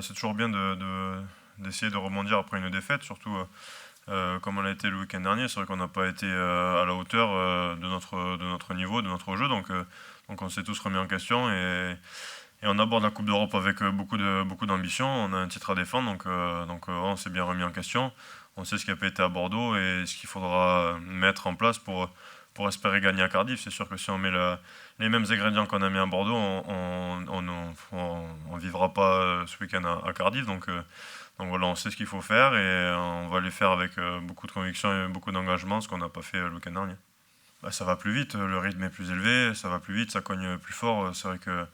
C'est toujours bien d'essayer de rebondir après une défaite, surtout comme on a été le week-end dernier. C'est vrai qu'on n'a pas été à la hauteur de notre niveau, de notre jeu, donc on s'est tous remis en question et on aborde la Coupe d'Europe avec beaucoup d'ambition. On a un titre à défendre, on s'est bien remis en question. On sait ce qui a pas été à Bordeaux et ce qu'il faudra mettre en place pour espérer gagner à Cardiff. C'est sûr que si on met les mêmes ingrédients qu'on a mis à Bordeaux, on vivra pas ce week-end à Cardiff. Donc voilà, on sait ce qu'il faut faire et on va les faire avec beaucoup de conviction et beaucoup d'engagement, ce qu'on n'a pas fait le week-end dernier. Bah, ça va plus vite, le rythme est plus élevé, ça va plus vite, ça cogne plus fort. C'est vrai que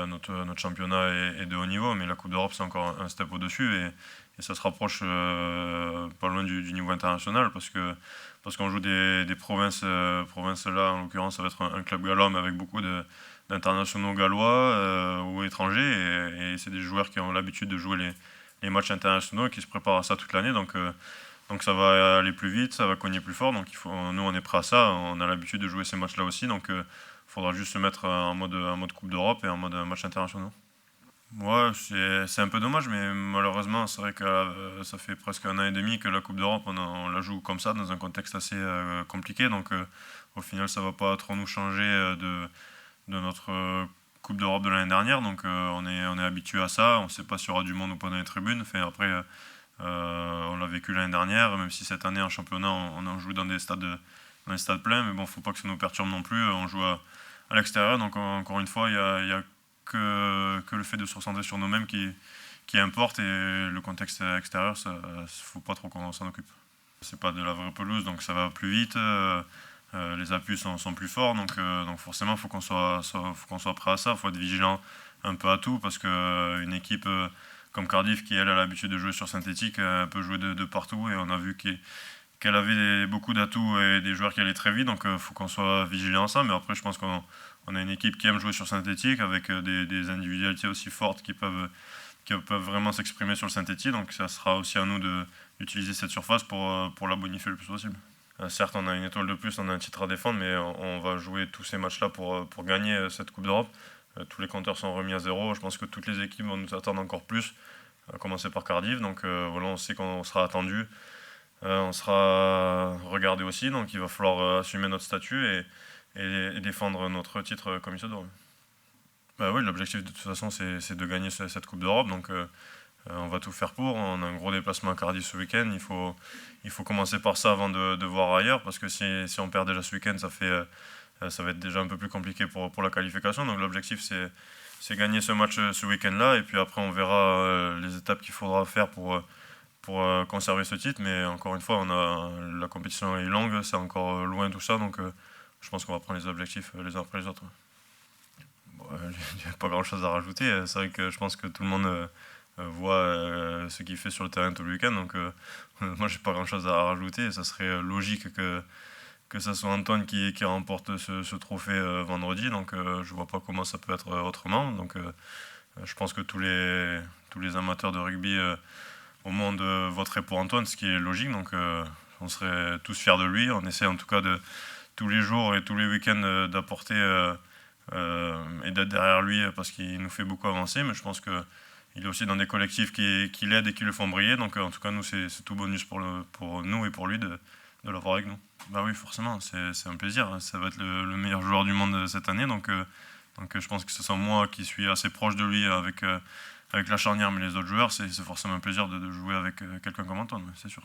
notre championnat est de haut niveau, mais la Coupe d'Europe c'est encore un step au-dessus et ça se rapproche pas loin du niveau international parce qu'on joue des provinces, provinces là en l'occurrence ça va être un club gallois mais avec beaucoup d'internationaux gallois ou étrangers et c'est des joueurs qui ont l'habitude de jouer les matchs internationaux et qui se préparent à ça toute l'année donc ça va aller plus vite, ça va cogner plus fort donc nous on est prêt à ça, on a l'habitude de jouer ces matchs là aussi donc faudra juste se mettre en mode Coupe d'Europe et en mode match international. Ouais, c'est un peu dommage, mais malheureusement, c'est vrai que ça fait presque un an et demi que la Coupe d'Europe, on la joue comme ça, dans un contexte assez compliqué. Au final, ça va pas trop nous changer de notre Coupe d'Europe de l'année dernière. On est habitué à ça. On sait pas s'il y aura du monde ou pas dans les tribunes. Enfin, après, on l'a vécu l'année dernière, même si cette année, en championnat, on en joue dans des stades pleins. Mais bon, faut pas que ça nous perturbe non plus. On joue à l'extérieur, donc encore une fois, il y a que le fait de se recentrer sur nous-mêmes qui importe et le contexte extérieur, faut pas trop qu'on s'en occupe. C'est pas de la vraie pelouse, donc ça va plus vite, les appuis sont plus forts, donc forcément, faut qu'on soit prêt à ça, il faut être vigilant un peu à tout, parce qu'une équipe comme Cardiff, qui elle a l'habitude de jouer sur synthétique, peut jouer de partout, et on a vu qu'elle avait beaucoup d'atouts et des joueurs qui allaient très vite, donc il faut qu'on soit vigilant à ça. Mais après, je pense qu'on a une équipe qui aime jouer sur synthétique, avec des individualités aussi fortes qui peuvent vraiment s'exprimer sur le synthétique. Donc ça sera aussi à nous d'utiliser cette surface pour la bonifier le plus possible. Certes, on a une étoile de plus, on a un titre à défendre, mais on va jouer tous ces matchs-là pour gagner cette Coupe d'Europe. Tous les compteurs sont remis à zéro. Je pense que toutes les équipes vont nous attendre encore plus, à commencer par Cardiff. Voilà, on sait qu'on sera attendu. On sera regardé aussi, donc il va falloir assumer notre statut et défendre notre titre comme il se doit. Bah oui, l'objectif de toute façon c'est de gagner cette Coupe d'Europe, on va tout faire pour. On a un gros déplacement à Cardiff ce week-end, il faut commencer par ça avant de voir ailleurs, parce que si on perd déjà ce week-end, ça va être déjà un peu plus compliqué pour la qualification. Donc l'objectif c'est gagner ce match ce week-end-là, et puis après on verra les étapes qu'il faudra faire pour conserver ce titre, mais encore une fois, la compétition est longue, c'est encore loin tout ça, je pense qu'on va prendre les objectifs les uns après les autres. Bon, il n'y a pas grand chose à rajouter, c'est vrai que je pense que tout le monde voit ce qu'il fait sur le terrain tout le week-end, moi j'ai pas grand chose à rajouter, ça serait logique que ça soit Antoine qui remporte ce trophée vendredi, je vois pas comment ça peut être autrement, je pense que tous les amateurs de rugby au monde voterait pour Antoine, ce qui est logique. On serait tous fiers de lui. On essaie en tout cas de tous les jours et tous les week-ends d'apporter et d'être derrière lui parce qu'il nous fait beaucoup avancer. Mais je pense qu'il est aussi dans des collectifs qui l'aident et qui le font briller. En tout cas, nous, c'est tout bonus pour nous et pour lui de l'avoir avec nous. Bah oui, forcément, c'est un plaisir. Ça va être le meilleur joueur du monde cette année. Je pense que ce soit moi qui suis assez proche de lui avec la charnière, mais les autres joueurs, c'est forcément un plaisir de jouer avec quelqu'un comme Antoine, c'est sûr.